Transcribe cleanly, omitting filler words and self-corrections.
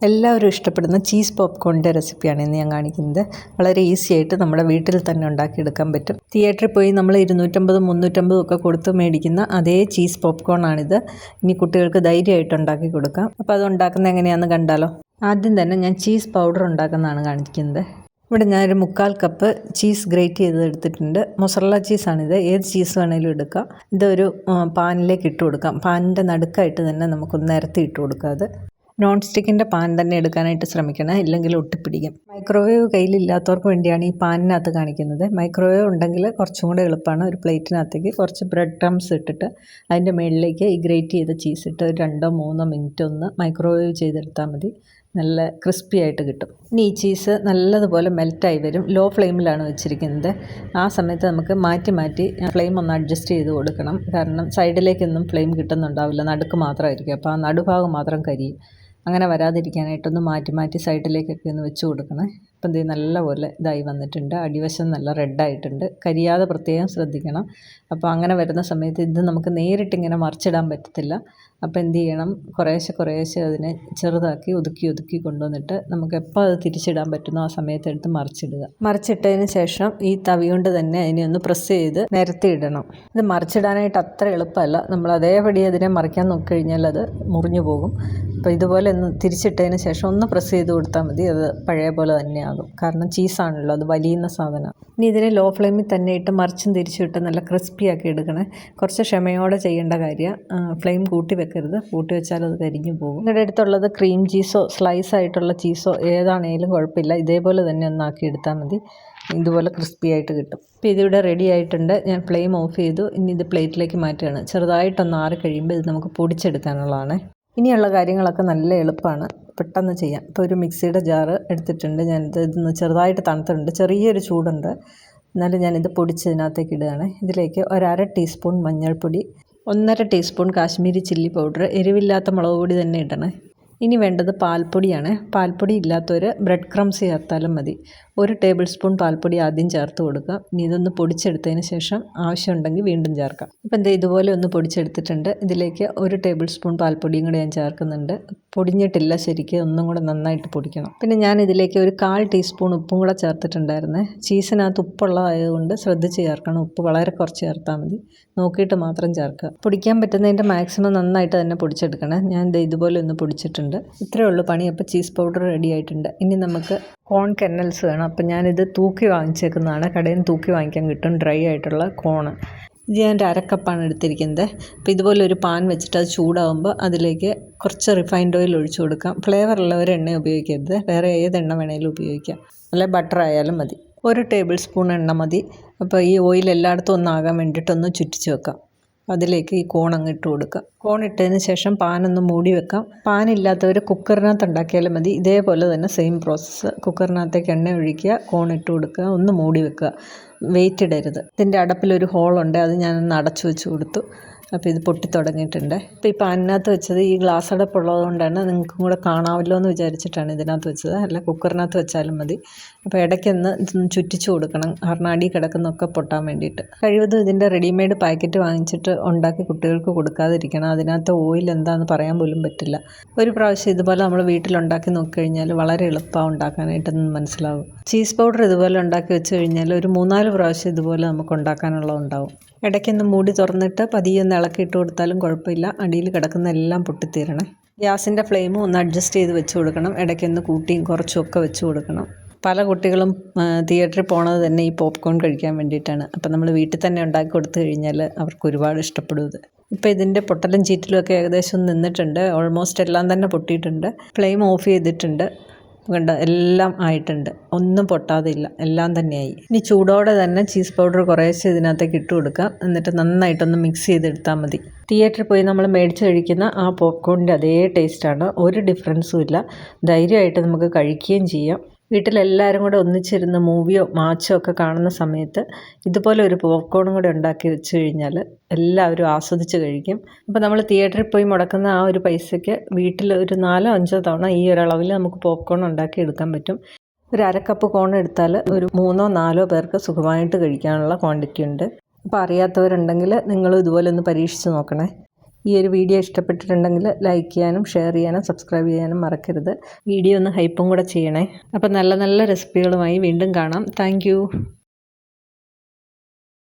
എല്ലാവരും ഇഷ്ടപ്പെടുന്ന ചീസ് പോപ്കോണിൻ്റെ റെസിപ്പിയാണ് ഇന്ന് ഞാൻ കാണിക്കുന്നത്. വളരെ ഈസി ആയിട്ട് നമ്മുടെ വീട്ടിൽ തന്നെ ഉണ്ടാക്കിയെടുക്കാൻ പറ്റും. തിയേറ്ററിൽ പോയി നമ്മൾ 250-350 ഒക്കെ കൊടുത്ത് മേടിക്കുന്ന അതേ ചീസ് പോപ്കോണാണിത്. ഇനി കുട്ടികൾക്ക് ധൈര്യമായിട്ട് ഉണ്ടാക്കി കൊടുക്കാം. അപ്പോൾ അത് ഉണ്ടാക്കുന്നത് എങ്ങനെയാണെന്ന് കണ്ടാലോ. ആദ്യം തന്നെ ഞാൻ ചീസ് പൗഡർ ഉണ്ടാക്കുന്നതാണ് കാണിക്കുന്നത്. ഇവിടെ ഞാനൊരു 1/4 കപ്പ് ചീസ് ഗ്രേറ്റ് ചെയ്ത് എടുത്തിട്ടുണ്ട്. മൊസറല്ല ചീസാണിത്. ഏത് ചീസ് വേണമെങ്കിലും എടുക്കാം. ഇതൊരു പാനിലേക്ക് ഇട്ട് കൊടുക്കാം. പാനിൻ്റെ നടുക്കായിട്ട് തന്നെ നമുക്കൊന്ന് നിരത്തി ഇട്ട് കൊടുക്കാം. അത് നോൺ സ്റ്റിക്കിൻ്റെ പാൻ തന്നെ എടുക്കാനായിട്ട് ശ്രമിക്കണം, ഇല്ലെങ്കിൽ ഒട്ടിപ്പിടിക്കും. മൈക്രോവേവ് കയ്യിലില്ലാത്തവർക്ക് വേണ്ടിയാണ് ഈ പാനിനകത്ത് കാണിക്കുന്നത്. മൈക്രോവേവ് ഉണ്ടെങ്കിൽ കുറച്ചും കൂടെ എളുപ്പമാണ്. ഒരു പ്ലേറ്റിനകത്തേക്ക് കുറച്ച് ബ്രെഡ് ക്രംസ് ഇട്ടിട്ട് അതിൻ്റെ മുകളിലേക്ക് ഈ ഗ്രേറ്റ് ചെയ്ത ചീസ് ഇട്ട് 2-3 മിനിറ്റ് ഒന്ന് മൈക്രോവേവ് ചെയ്തെടുത്താൽ മതി. നല്ല ക്രിസ്പി ആയിട്ട് കിട്ടും. ഇനി ഈ ചീസ് നല്ലതുപോലെ മെൽറ്റായി വരും. ലോ ഫ്ലെയിമിലാണ് വെച്ചിരിക്കുന്നത്. ആ സമയത്ത് നമുക്ക് മാറ്റി ഫ്ലെയിം ഒന്ന് അഡ്ജസ്റ്റ് ചെയ്ത് കൊടുക്കണം. കാരണം സൈഡിലേക്കൊന്നും ഫ്ലെയിം കിട്ടുന്നുണ്ടാവില്ല, നടുക്ക് മാത്രമായിരിക്കും. അപ്പോൾ ആ നടുഭാഗം മാത്രം കരിയും. അങ്ങനെ വരാതിരിക്കാനായിട്ടൊന്ന് മാറ്റി സൈഡിലേക്കൊക്കെ ഒന്ന് വെച്ച് കൊടുക്കണേ. അപ്പം ഇത് നല്ലപോലെ ഇതായി വന്നിട്ടുണ്ട്. അടിവശം നല്ല റെഡായിട്ടുണ്ട്. കരിയാതെ പ്രത്യേകം ശ്രദ്ധിക്കണം. അപ്പോൾ അങ്ങനെ വരുന്ന സമയത്ത് ഇത് നമുക്ക് നേരിട്ടിങ്ങനെ മറിച്ചിടാൻ പറ്റത്തില്ല. അപ്പോൾ എന്ത് ചെയ്യണം, കുറേശ്ശെ അതിനെ ചെറുതാക്കി ഒതുക്കി കൊണ്ടുവന്നിട്ട് നമുക്ക് എപ്പോൾ അത് തിരിച്ചിടാൻ പറ്റുന്നോ ആ സമയത്ത് എടുത്ത് മറിച്ചിടുക. മറിച്ചിട്ടതിന് ശേഷം ഈ തവി കൊണ്ട് തന്നെ അതിനെ ഒന്ന് പ്രസ് ചെയ്ത് നിരത്തിയിടണം. ഇത് മറിച്ചിടാനായിട്ട് അത്ര എളുപ്പമല്ല. നമ്മൾ അതേപടി അതിനെ മറിക്കാൻ നോക്കിക്കഴിഞ്ഞാൽ അത് മുറിഞ്ഞു പോകും. അപ്പോൾ ഇതുപോലെ ഒന്ന് തിരിച്ചിട്ടതിന് ശേഷം ഒന്ന് പ്രസ് ചെയ്ത് കൊടുത്താൽ മതി. അത് പഴയ പോലെ തന്നെയാകും. കാരണം ചീസാണല്ലോ, അത് വലിയുന്ന സാധനം. ഇനി ഇതിനെ ലോ ഫ്ലെയിമിൽ തന്നെ ഇട്ട് മറിച്ചും തിരിച്ചിട്ട് നല്ല ക്രിസ്പി ആക്കി എടുക്കണേ. കുറച്ച് ക്ഷമയോടെ ചെയ്യേണ്ട കാര്യം. ഫ്ലെയിം കൂട്ടി വെക്കരുത്. കൂട്ടി വെച്ചാൽ അത് കരിഞ്ഞു പോകും. നിങ്ങളുടെ അടുത്തുള്ളത് ക്രീം ചീസോ സ്ലൈസ് ആയിട്ടുള്ള ചീസോ ഏതാണേലും കുഴപ്പമില്ല. ഇതേപോലെ തന്നെ ഒന്നാക്കി എടുത്താൽ മതി. ഇതുപോലെ ക്രിസ്പി ആയിട്ട് കിട്ടും. ഇപ്പോൾ ഇതിവിടെ റെഡി ആയിട്ടുണ്ട്. ഞാൻ ഫ്ലെയിം ഓഫ് ചെയ്തു. ഇനി ഇത് പ്ലേറ്റിലേക്ക് മാറ്റുകയാണ്. ചെറുതായിട്ടൊന്ന് ആറി കഴിയുമ്പോൾ ഇത് നമുക്ക് പൊടിച്ചെടുക്കാനുള്ളതാണ്. ഇനിയുള്ള കാര്യങ്ങളൊക്കെ നല്ല എളുപ്പമാണ്, പെട്ടെന്ന് ചെയ്യാം. ഇപ്പോൾ ഒരു മിക്സിയുടെ ജാറ് എടുത്തിട്ടുണ്ട്. ഇതൊന്ന് ചെറുതായിട്ട് തണുത്തിട്ടുണ്ട്. ചെറിയൊരു ചൂടുണ്ട്. എന്നാലും ഞാനിത് പൊടിച്ചതിനകത്തേക്ക് ഇടുകയാണ്. ഇതിലേക്ക് 1/2 ടീസ്പൂൺ മഞ്ഞൾപ്പൊടി, 1/2 ടീസ്പൂൺ കാശ്മീരി ചില്ലി പൗഡർ, എരിവില്ലാത്ത മുളക് പൊടി തന്നെ ഇടണേ. ഇനി വേണ്ടത് പാൽപ്പൊടിയാണ്. പാൽപ്പൊടി ഇല്ലാത്തവർ ബ്രെഡ് ക്രംസ് ചേർത്താലും മതി. 1 ടേബിൾ സ്പൂൺ പാൽപ്പൊടി ആദ്യം ചേർത്ത് കൊടുക്കുക. ഇനി ഇതൊന്ന് പൊടിച്ചെടുത്തതിന് ശേഷം ആവശ്യമുണ്ടെങ്കിൽ വീണ്ടും ചേർക്കാം. ഇപ്പം എന്താ ഇതുപോലെ ഒന്ന് പൊടിച്ചെടുത്തിട്ടുണ്ട്. ഇതിലേക്ക് 1 ടേബിൾ സ്പൂൺ പാൽപ്പൊടിയും കൂടെ ഞാൻ ചേർക്കുന്നുണ്ട്. പൊടിഞ്ഞിട്ടില്ല, ശരിക്കും ഒന്നും കൂടെ നന്നായിട്ട് പൊടിക്കണം. പിന്നെ ഞാൻ ഇതിലേക്ക് ഒരു 1/4 ടീസ്പൂൺ ഉപ്പും കൂടെ ചേർത്തിട്ടുണ്ടായിരുന്നേ. ചീസിനകത്ത് ഉപ്പുള്ളതായതുകൊണ്ട് ശ്രദ്ധിച്ച് ചേർക്കണം. ഉപ്പ് വളരെ കുറച്ച് ചേർത്താൽ മതി. നോക്കിയിട്ട് മാത്രം ചേർക്കുക. പൊടിക്കാൻ പറ്റുന്നതിൻ്റെ മാക്സിമം നന്നായിട്ട് തന്നെ പൊടിച്ചെടുക്കണം. ഞാൻ ഇതുപോലെ ഒന്ന് പൊടിച്ചിട്ടുണ്ട്. ഇത്രയേ ഉള്ളൂ പണി. അപ്പോൾ ചീസ് പൗഡർ റെഡി ആയിട്ടുണ്ട്. ഇനി നമുക്ക് കോൺ കെർണൽസ് വേണം. അപ്പം ഞാനിത് തൂക്കി വാങ്ങിച്ചേക്കുന്നതാണ്. കടയിൽ നിന്ന് തൂക്കി വാങ്ങിക്കാൻ കിട്ടും, ഡ്രൈ ആയിട്ടുള്ള കോണ്. ഇത് ഞാൻ 1/2 കപ്പാണ് എടുത്തിരിക്കുന്നത്. അപ്പോൾ ഇതുപോലെ ഒരു പാൻ വെച്ചിട്ട് അത് ചൂടാകുമ്പോൾ അതിലേക്ക് കുറച്ച് റിഫൈൻഡ് ഓയിൽ ഒഴിച്ചു കൊടുക്കാം. ഫ്ലേവറുള്ളവർ എണ്ണ ഉപയോഗിക്കരുത്, വേറെ ഏത് എണ്ണ വേണമെങ്കിലും ഉപയോഗിക്കാം. അല്ലെ ബട്ടർ ആയാലും മതി. 1 ടേബിൾ സ്പൂൺ എണ്ണ മതി. അപ്പോൾ ഈ ഓയിൽ എല്ലായിടത്തും ഒന്നാകാൻ വേണ്ടിയിട്ടൊന്ന് ചുറ്റിച്ച് വെക്കാം. അതിലേക്ക് ഈ കോൺ അങ്ങ് ഇട്ട് കൊടുക്കുക. കോൺ ഇട്ടതിന് ശേഷം പാനൊന്ന് മൂടി വെക്കാം. പാനില്ലാത്തവർ കുക്കറിനകത്ത് ഉണ്ടാക്കിയാലും മതി. ഇതേപോലെ തന്നെ സെയിം പ്രോസസ്സ്. കുക്കറിനകത്തേക്ക് എണ്ണ ഒഴിക്കുക, കോൺ ഇട്ട് കൊടുക്കുക, ഒന്ന് മൂടി വെക്കുക. വെയിറ്റ് ഇടരുത്. ഇതിൻ്റെ അടപ്പിലൊരു ഹോളുണ്ട്, അത് ഞാനൊന്ന് അടച്ചു വെച്ച് കൊടുത്തു. അപ്പോൾ ഇത് പൊട്ടി തുടങ്ങിയിട്ടുണ്ട്. ഇപ്പോൾ ഈ പാനിനകത്ത് വെച്ചത് ഈ ഗ്ലാസ് അടപ്പുള്ളത് കൊണ്ടാണ്, നിങ്ങൾക്കും കൂടെ കാണാമല്ലോ എന്ന് വിചാരിച്ചിട്ടാണ് ഇതിനകത്ത് വെച്ചത്. അല്ല കുക്കറിനകത്ത് വെച്ചാലും മതി. അപ്പോൾ ഇടയ്ക്കൊന്ന് ചുറ്റിച്ചു കൊടുക്കണം, കാരണം അടി കിടക്കുന്നൊക്കെ പൊട്ടാൻ വേണ്ടിയിട്ട്. കഴിവതും ഇതിൻ്റെ റെഡിമെയ്ഡ് പാക്കറ്റ് വാങ്ങിച്ചിട്ട് ഉണ്ടാക്കി കുട്ടികൾക്ക് കൊടുക്കാതിരിക്കണം. അതിനകത്ത് ഓയിൽ എന്താണെന്ന് പറയാൻ പോലും പറ്റില്ല. ഒരു പ്രാവശ്യം ഇതുപോലെ നമ്മൾ വീട്ടിലുണ്ടാക്കി നോക്കിക്കഴിഞ്ഞാൽ വളരെ എളുപ്പമാണ് ഉണ്ടാക്കാനായിട്ടൊന്നും മനസ്സിലാവും. ചീസ് പൗഡർ ഇതുപോലെ ഉണ്ടാക്കി വെച്ച് കഴിഞ്ഞാൽ ഒരു 3-4 പ്രാവശ്യം ഇതുപോലെ നമുക്ക് ഉണ്ടാക്കാനുള്ളതുണ്ടാവും. ഇടയ്ക്കൊന്ന് മൂടി തുറന്നിട്ട് പതിയെ ഒന്ന് ഇളക്കിയിട്ട് കൊടുത്താലും കുഴപ്പമില്ല. അടിയിൽ കിടക്കുന്ന എല്ലാം പൊട്ടിത്തീരണേ. ഗ്യാസിൻ്റെ ഫ്ലെയിമും ഒന്ന് അഡ്ജസ്റ്റ് ചെയ്ത് വെച്ച് കൊടുക്കണം. ഇടയ്ക്കൊന്ന് കൂട്ടിയും കുറച്ചുമൊക്കെ വെച്ച് കൊടുക്കണം. പല കുട്ടികളും തിയേറ്ററിൽ പോണത് തന്നെ ഈ പോപ്കോൺ കഴിക്കാൻ വേണ്ടിയിട്ടാണ്. അപ്പം നമ്മൾ വീട്ടിൽ തന്നെ ഉണ്ടാക്കി കൊടുത്തു കഴിഞ്ഞാൽ അവർക്ക് ഒരുപാട് ഇഷ്ടപ്പെടും ഇത്. ഇപ്പോൾ ഇതിൻ്റെ പൊട്ടലും ചീറ്റലും ഒക്കെ ഏകദേശം നിന്നിട്ടുണ്ട്. ഓൾമോസ്റ്റ് എല്ലാം തന്നെ പൊട്ടിയിട്ടുണ്ട്. ഫ്ലെയിം ഓഫ് ചെയ്തിട്ടുണ്ട്. കണ്ട എല്ലാം ആയിട്ടുണ്ട്. ഒന്നും പൊട്ടാതില്ല, എല്ലാം തന്നെയായി. ഇനി ചൂടോടെ തന്നെ ചീസ് പൗഡർ കുറേശ്ശെ ഇതിനകത്തേക്ക് ഇട്ട് കൊടുക്കാം. എന്നിട്ട് നന്നായിട്ടൊന്ന് മിക്സ് ചെയ്തെടുത്താൽ മതി. തിയേറ്ററിൽ പോയി നമ്മൾ മേടിച്ച് കഴിക്കുന്ന ആ പോപ്കോണിൻ്റെ അതേ ടേസ്റ്റാണ്. ഒരു ഡിഫറൻസും ഇല്ല. ധൈര്യമായിട്ട് നമുക്ക് കഴിക്കുകയും ചെയ്യാം. വീട്ടിലെല്ലാവരും കൂടെ ഒന്നിച്ചിരുന്ന് മൂവിയോ മാച്ചോ ഒക്കെ കാണുന്ന സമയത്ത് ഇതുപോലെ ഒരു പോപ്കോണും കൂടെ ഉണ്ടാക്കി വെച്ച് കഴിഞ്ഞാൽ എല്ലാവരും ആസ്വദിച്ച് കഴിക്കും. അപ്പോൾ നമ്മൾ തിയേറ്ററിൽ പോയി മുടക്കുന്ന ആ ഒരു പൈസയ്ക്ക് വീട്ടിൽ ഒരു 4-5 തവണ ഈ ഒരളവിൽ നമുക്ക് പോപ്കോൺ ഉണ്ടാക്കി എടുക്കാൻ പറ്റും. ഒരു 1/2 കപ്പ് കോൺ എടുത്താൽ ഒരു 3-4 പേർക്ക് സുഖമായിട്ട് കഴിക്കാനുള്ള ക്വാണ്ടിറ്റി ഉണ്ട്. അപ്പോൾ അറിയാത്തവരുണ്ടെങ്കിൽ നിങ്ങളും ഇതുപോലെ ഒന്ന് പരീക്ഷിച്ച് നോക്കണേ. ഈ ഒരു വീഡിയോ ഇഷ്ടപ്പെട്ടിട്ടുണ്ടെങ്കിൽ ലൈക്ക് ചെയ്യാനും ഷെയർ ചെയ്യാനും സബ്സ്ക്രൈബ് ചെയ്യാനും മറക്കരുത്. വീഡിയോ ഒന്ന് ഹൈപ്പും കൂടെ ചെയ്യണേ. അപ്പോൾ നല്ല നല്ല റെസിപ്പികളുമായി വീണ്ടും കാണാം. താങ്ക്